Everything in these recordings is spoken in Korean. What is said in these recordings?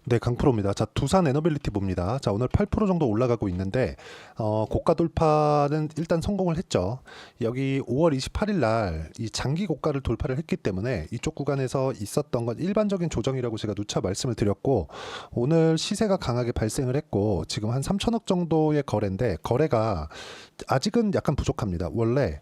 네, 강프로입니다. 자, 두산 에너빌리티 봅니다. 자, 오늘 8% 정도 올라가고 있는데, 고가 돌파는 일단 성공을 했죠. 여기 5월 28일 날 이 장기 고가를 돌파를 했기 때문에 이쪽 구간에서 있었던 건 일반적인 조정이라고 제가 누차 말씀을 드렸고, 오늘 시세가 강하게 발생을 했고, 지금 한 3천억 정도의 거래인데, 거래가 아직은 약간 부족합니다. 원래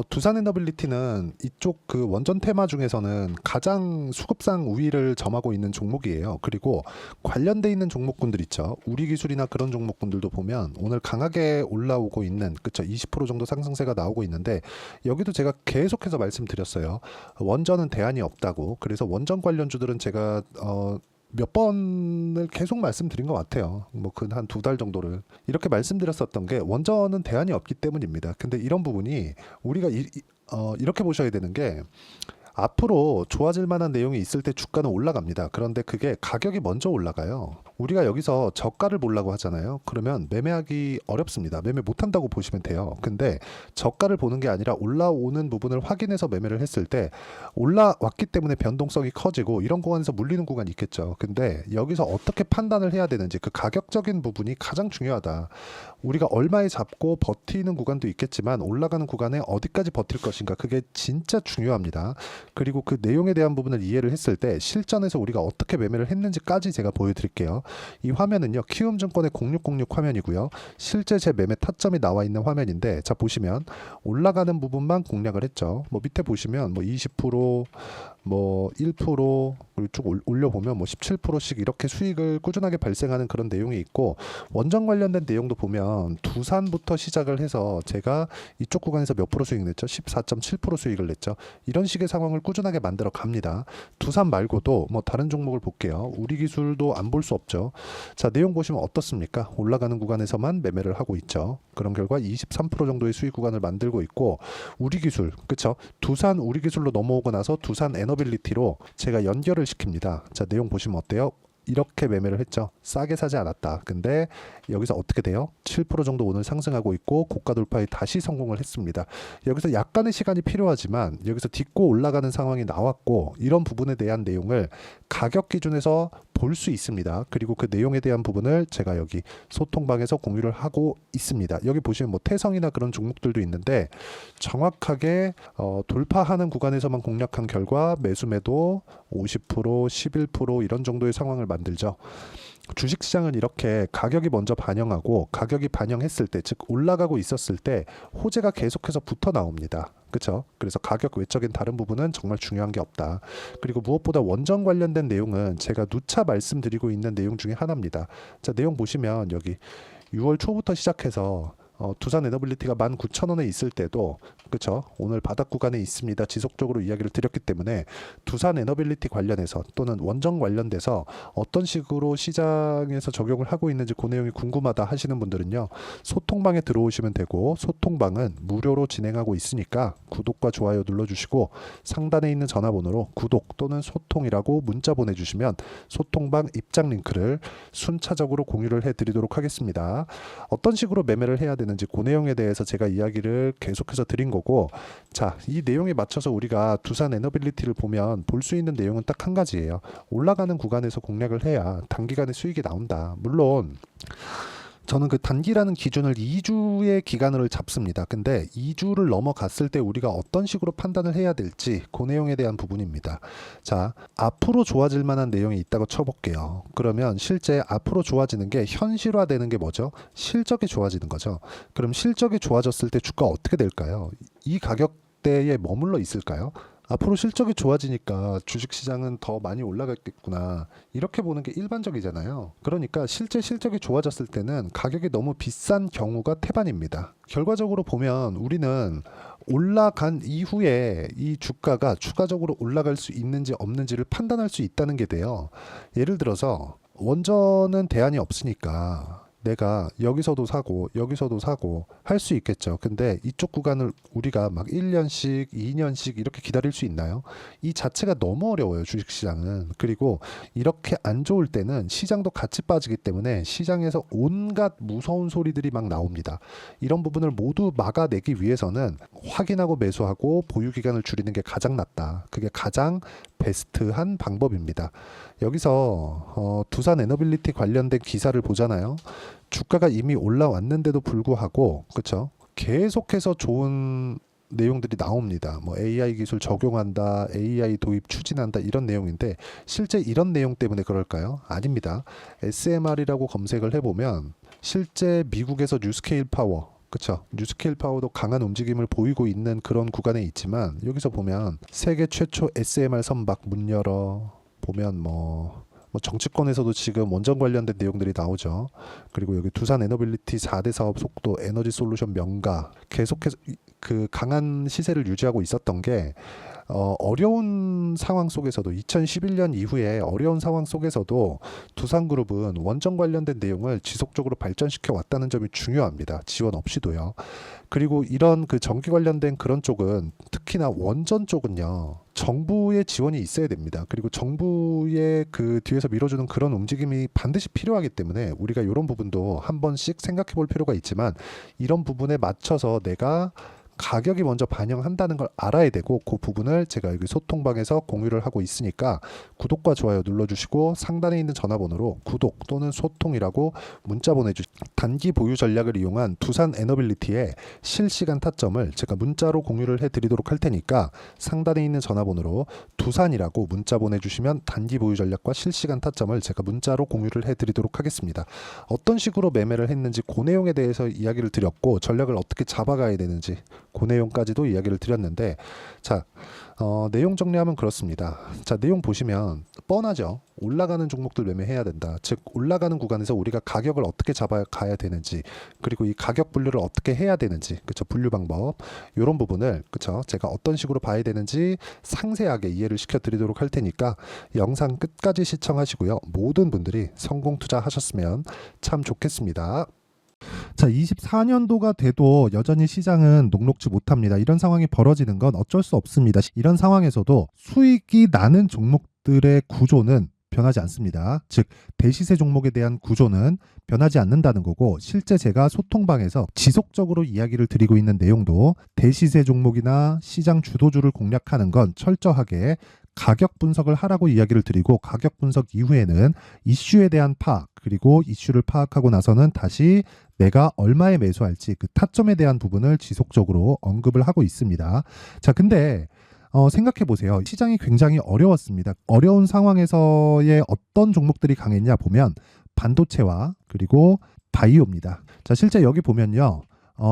두산 에너빌리티는 이쪽 그 원전 테마 중에서는 가장 수급상 우위를 점하고 있는 종목이에요. 그리고 관련돼 있는 종목군들 있죠. 우리 기술이나 그런 종목군들도 보면 오늘 강하게 올라오고 있는, 그쵸, 20% 정도 상승세가 나오고 있는데, 여기도 제가 계속해서 말씀드렸어요. 원전은 대안이 없다고. 그래서 원전 관련주들은 제가 몇 번을 계속 말씀드린 것 같아요. 뭐 그 한 두 달 정도를 이렇게 말씀드렸었던 게, 원전은 대안이 없기 때문입니다. 근데 이런 부분이 우리가 이렇게 보셔야 되는 게, 앞으로 좋아질 만한 내용이 있을 때 주가는 올라갑니다. 그런데 그게 가격이 먼저 올라가요. 우리가 여기서 저가를 보려고 하잖아요. 그러면 매매하기 어렵습니다. 매매 못한다고 보시면 돼요. 근데 저가를 보는 게 아니라 올라오는 부분을 확인해서 매매를 했을 때, 올라왔기 때문에 변동성이 커지고 이런 구간에서 물리는 구간이 있겠죠. 근데 여기서 어떻게 판단을 해야 되는지, 그 가격적인 부분이 가장 중요하다. 우리가 얼마에 잡고 버티는 구간도 있겠지만 올라가는 구간에 어디까지 버틸 것인가, 그게 진짜 중요합니다. 그리고 그 내용에 대한 부분을 이해를 했을 때 실전에서 우리가 어떻게 매매를 했는지까지 제가 보여드릴게요. 이 화면은요, 키움증권의 0606 화면이고요. 실제 제 매매 타점이 나와 있는 화면인데, 자 보시면 올라가는 부분만 공략을 했죠. 뭐 밑에 보시면 뭐 20%, 뭐 1%, 그리고 쭉 올려보면 뭐 17%씩 이렇게 수익을 꾸준하게 발생하는 그런 내용이 있고, 원전 관련된 내용도 보면 두산부터 시작을 해서 제가 이쪽 구간에서 몇 프로 수익 냈죠? 14.7% 수익을 냈죠. 이런 식의 상황을 꾸준하게 만들어 갑니다. 두산 말고도 뭐 다른 종목을 볼게요. 우리 기술도 안 볼 수 없죠. 자, 내용 보시면 어떻습니까? 올라가는 구간에서만 매매를 하고 있죠. 그런 결과 23% 정도의 수익 구간을 만들고 있고, 우리 기술, 그쵸? 두산 우리 기술로 넘어오고 나서 두산 에너빌리티로 제가 연결을 시킵니다. 자, 내용 보시면 어때요? 이렇게 매매를 했죠. 싸게 사지 않았다. 근데 여기서 어떻게 돼요? 7% 정도 오늘 상승하고 있고, 고가 돌파에 다시 성공을 했습니다. 여기서 약간의 시간이 필요하지만 여기서 딛고 올라가는 상황이 나왔고, 이런 부분에 대한 내용을 가격 기준에서 볼 수 있습니다. 그리고 그 내용에 대한 부분을 제가 여기 소통방에서 공유를 하고 있습니다. 여기 보시면 뭐 태성이나 그런 종목들도 있는데, 정확하게 돌파하는 구간에서만 공략한 결과 매수매도 50%, 11% 이런 정도의 상황을 만들죠. 주식시장은 이렇게 가격이 먼저 반영하고, 가격이 반영했을 때, 즉 올라가고 있었을 때 호재가 계속해서 붙어 나옵니다. 그렇죠? 그래서 가격 외적인 다른 부분은 정말 중요한 게 없다. 그리고 무엇보다 원전 관련된 내용은 제가 누차 말씀드리고 있는 내용 중에 하나입니다. 자, 내용 보시면 여기 6월 초부터 시작해서 두산 에너빌리티가 19,000원에 있을 때도, 그쵸, 오늘 바닥 구간에 있습니다. 지속적으로 이야기를 드렸기 때문에 두산 에너빌리티 관련해서 또는 원전 관련돼서 어떤 식으로 시장에서 적용을 하고 있는지 그 내용이 궁금하다 하시는 분들은요, 소통방에 들어오시면 되고, 소통방은 무료로 진행하고 있으니까 구독과 좋아요 눌러주시고, 상단에 있는 전화번호로 구독 또는 소통이라고 문자 보내주시면 소통방 입장 링크를 순차적으로 공유를 해드리도록 하겠습니다. 어떤 식으로 매매를 해야 되는지 그 내용에 대해서 제가 이야기를 계속해서 드린 거고, 자, 이 내용에 맞춰서 우리가 두산 에너빌리티를 보면 볼 수 있는 내용은 딱 한 가지예요. 올라가는 구간에서 공략을 해야 단기간에 수익이 나온다. 물론 저는 그 단기라는 기준을 2주의 기간을 잡습니다. 근데 2주를 넘어갔을 때 우리가 어떤 식으로 판단을 해야 될지 그 내용에 대한 부분입니다. 자, 앞으로 좋아질 만한 내용이 있다고 쳐볼게요. 그러면 실제 앞으로 좋아지는 게 현실화되는 게 뭐죠? 실적이 좋아지는 거죠. 그럼 실적이 좋아졌을 때 주가 어떻게 될까요? 이 가격대에 머물러 있을까요? 앞으로 실적이 좋아지니까 주식시장은 더 많이 올라갔겠구나, 이렇게 보는 게 일반적이잖아요. 그러니까 실제 실적이 좋아졌을 때는 가격이 너무 비싼 경우가 태반입니다. 결과적으로 보면 우리는 올라간 이후에 이 주가가 추가적으로 올라갈 수 있는지 없는지를 판단할 수 있다는 게 돼요. 예를 들어서 원전은 대안이 없으니까 내가 여기서도 사고 여기서도 사고 할 수 있겠죠. 근데 이쪽 구간을 우리가 막 1년씩 2년씩 이렇게 기다릴 수 있나요? 이 자체가 너무 어려워요, 주식시장은. 그리고 이렇게 안 좋을 때는 시장도 같이 빠지기 때문에 시장에서 온갖 무서운 소리들이 막 나옵니다. 이런 부분을 모두 막아내기 위해서는 확인하고 매수하고 보유 기간을 줄이는 게 가장 낫다. 그게 가장 베스트한 방법입니다. 여기서 두산 에너빌리티 관련된 기사를 보잖아요. 주가가 이미 올라왔는데도 불구하고 그쵸? 계속해서 좋은 내용들이 나옵니다. 뭐 AI 기술 적용한다, AI 도입 추진한다 이런 내용인데 실제 이런 내용 때문에 그럴까요? 아닙니다. SMR이라고 검색을 해보면 실제 미국에서 뉴스케일 파워 그쵸? 뉴스케일 파워도 강한 움직임을 보이고 있는 그런 구간에 있지만 여기서 보면 세계 최초 SMR 선박 문 열어 보면 뭐 정치권에서도 지금 원전 관련된 내용들이 나오죠. 그리고 여기 두산 에너빌리티 4대 사업 속도 에너지 솔루션 명가 계속해서 그 강한 시세를 유지하고 있었던 게 어려운 상황 속에서도 2011년 이후에 어려운 상황 속에서도 두산그룹은 원전 관련된 내용을 지속적으로 발전시켜 왔다는 점이 중요합니다. 지원 없이도요. 그리고 이런 그 전기 관련된 그런 쪽은 특히나 원전 쪽은요. 정부의 지원이 있어야 됩니다. 그리고 정부의 그 뒤에서 밀어주는 그런 움직임이 반드시 필요하기 때문에 우리가 이런 부분도 한 번씩 생각해 볼 필요가 있지만 이런 부분에 맞춰서 내가 가격이 먼저 반영한다는 걸 알아야 되고 그 부분을 제가 여기 소통방에서 공유를 하고 있으니까 구독과 좋아요 눌러주시고 상단에 있는 전화번호로 구독 또는 소통이라고 문자 보내주시면 단기 보유 전략을 이용한 두산 에너빌리티의 실시간 타점을 제가 문자로 공유를 해드리도록 할 테니까 상단에 있는 전화번호로 두산이라고 문자 보내주시면 단기 보유 전략과 실시간 타점을 제가 문자로 공유를 해드리도록 하겠습니다. 어떤 식으로 매매를 했는지 그 내용에 대해서 이야기를 드렸고 전략을 어떻게 잡아가야 되는지 그 내용까지도 이야기를 드렸는데 자 내용 정리하면 그렇습니다. 자 내용 보시면 뻔하죠. 올라가는 종목들 매매해야 된다. 즉 올라가는 구간에서 우리가 가격을 어떻게 잡아가야 되는지 그리고 이 가격 분류를 어떻게 해야 되는지 그쵸 분류 방법 이런 부분을 그쵸 제가 어떤 식으로 봐야 되는지 상세하게 이해를 시켜드리도록 할 테니까 영상 끝까지 시청하시고요. 모든 분들이 성공 투자하셨으면 참 좋겠습니다. 자, 24년도가 돼도 여전히 시장은 녹록지 못합니다. 이런 상황이 벌어지는 건 어쩔 수 없습니다. 이런 상황에서도 수익이 나는 종목들의 구조는 변하지 않습니다. 즉 대시세 종목에 대한 구조는 변하지 않는다는 거고 실제 제가 소통방에서 지속적으로 이야기를 드리고 있는 내용도 대시세 종목이나 시장 주도주를 공략하는 건 철저하게 가격 분석을 하라고 이야기를 드리고 가격 분석 이후에는 이슈에 대한 파악 그리고 이슈를 파악하고 나서는 다시 내가 얼마에 매수할지 그 타점에 대한 부분을 지속적으로 언급을 하고 있습니다. 자, 근데 생각해 보세요. 시장이 굉장히 어려웠습니다. 어려운 상황에서의 어떤 종목들이 강했냐 보면 반도체와 그리고 바이오입니다. 자, 실제 여기 보면요.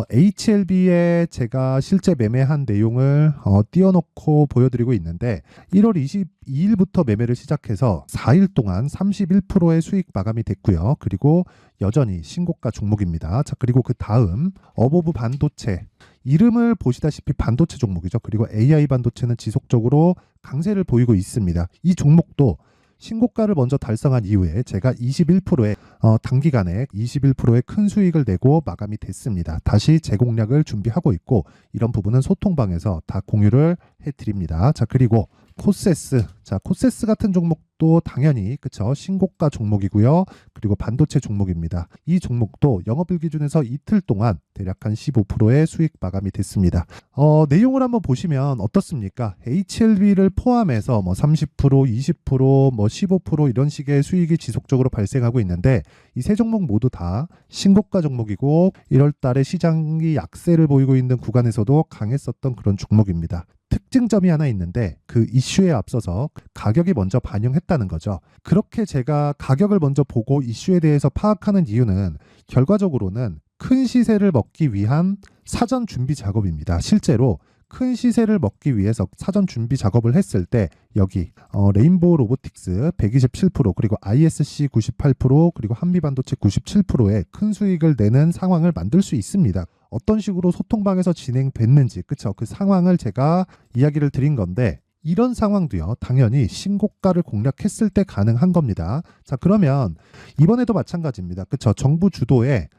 HLB에 제가 실제 매매한 내용을 띄워놓고 보여드리고 있는데 1월 22일부터 매매를 시작해서 4일 동안 31%의 수익 마감이 됐고요. 그리고 여전히 신고가 종목입니다. 자, 그리고 그 다음 어보브 반도체 이름을 보시다시피 반도체 종목이죠. 그리고 AI 반도체는 지속적으로 강세를 보이고 있습니다. 이 종목도 신고가를 먼저 달성한 이후에 제가 21%의 단기간에 21%의 큰 수익을 내고 마감이 됐습니다. 다시 재공략을 준비하고 있고 이런 부분은 소통방에서 다 공유를 해드립니다. 자, 그리고 코세스. 자, 코세스 같은 종목도 당연히 그쵸 신고가 종목이고요. 그리고 반도체 종목입니다. 이 종목도 영업일 기준에서 이틀 동안 대략 한 15%의 수익 마감이 됐습니다. 내용을 한번 보시면 어떻습니까? HLB를 포함해서 뭐 30%, 20%, 뭐 15% 이런 식의 수익이 지속적으로 발생하고 있는데 이 세 종목 모두 다 신고가 종목이고 1월 달에 시장이 약세를 보이고 있는 구간에서도 강했었던 그런 종목입니다. 특징점이 하나 있는데 그 이슈에 앞서서 가격이 먼저 반영했다는 거죠. 그렇게 제가 가격을 먼저 보고 이슈에 대해서 파악하는 이유는 결과적으로는 큰 시세를 먹기 위한 사전 준비 작업입니다. 실제로 큰 시세를 먹기 위해서 사전 준비 작업을 했을 때 여기 레인보우 로보틱스 127% 그리고 ISC 98% 그리고 한미반도체 97%의 큰 수익을 내는 상황을 만들 수 있습니다. 어떤 식으로 소통방에서 진행됐는지 그쵸 그 상황을 제가 이야기를 드린 건데 이런 상황도요 당연히 신고가를 공략했을 때 가능한 겁니다. 자, 그러면 이번에도 마찬가지입니다. 그쵸 정부 주도의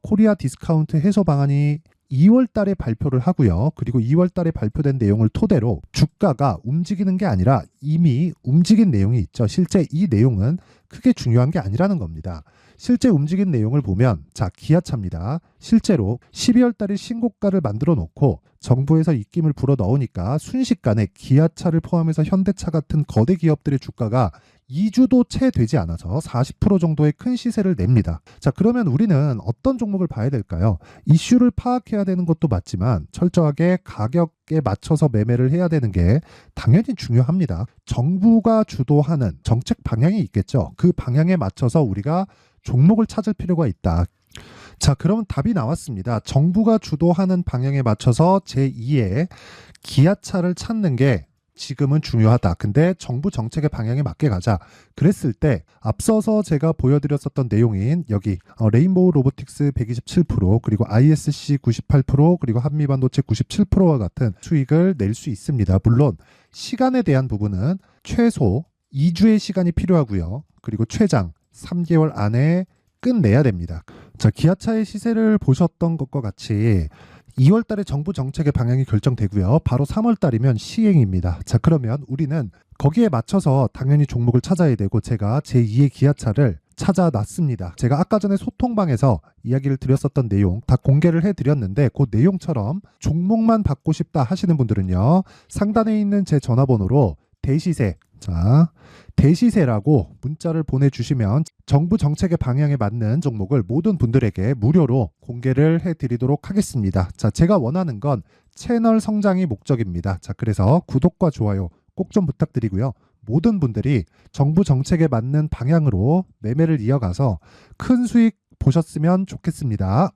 코리아 디스카운트 해소 방안이 2월 달에 발표를 하고요. 그리고 2월 달에 발표된 내용을 토대로 주가가 움직이는 게 아니라 이미 움직인 내용이 있죠. 실제 이 내용은 크게 중요한 게 아니라는 겁니다. 실제 움직인 내용을 보면 자 기아차입니다. 실제로 12월 달에 신고가를 만들어 놓고 정부에서 입김을 불어 넣으니까 순식간에 기아차를 포함해서 현대차 같은 거대 기업들의 주가가 2주도 채 되지 않아서 40% 정도의 큰 시세를 냅니다. 자, 그러면 우리는 어떤 종목을 봐야 될까요? 이슈를 파악해야 되는 것도 맞지만 철저하게 가격에 맞춰서 매매를 해야 되는 게 당연히 중요합니다. 정부가 주도하는 정책 방향이 있겠죠. 그 방향에 맞춰서 우리가 종목을 찾을 필요가 있다. 자, 그러면 답이 나왔습니다. 정부가 주도하는 방향에 맞춰서 제2의 기아차를 찾는 게 지금은 중요하다. 근데 정부 정책의 방향에 맞게 가자. 그랬을 때 앞서서 제가 보여드렸었던 내용인 여기 레인보우 로보틱스 127% 그리고 ISC 98% 그리고 한미반도체 97%와 같은 수익을 낼 수 있습니다. 물론 시간에 대한 부분은 최소 2주의 시간이 필요하고요. 그리고 최장 3개월 안에 끝내야 됩니다. 자, 기아차의 시세를 보셨던 것과 같이 2월 달에 정부 정책의 방향이 결정되고요. 바로 3월 달이면 시행입니다. 자, 그러면 우리는 거기에 맞춰서 당연히 종목을 찾아야 되고 제가 제2의 기아차를 찾아놨습니다. 제가 아까 전에 소통방에서 이야기를 드렸었던 내용 다 공개를 해드렸는데 그 내용처럼 종목만 받고 싶다 하시는 분들은요. 상단에 있는 제 전화번호로 대시세, 자, 대시세라고 문자를 보내주시면 정부 정책의 방향에 맞는 종목을 모든 분들에게 무료로 공개를 해드리도록 하겠습니다. 자, 제가 원하는 건 채널 성장이 목적입니다. 자, 그래서 구독과 좋아요 꼭 좀 부탁드리고요. 모든 분들이 정부 정책에 맞는 방향으로 매매를 이어가서 큰 수익 보셨으면 좋겠습니다.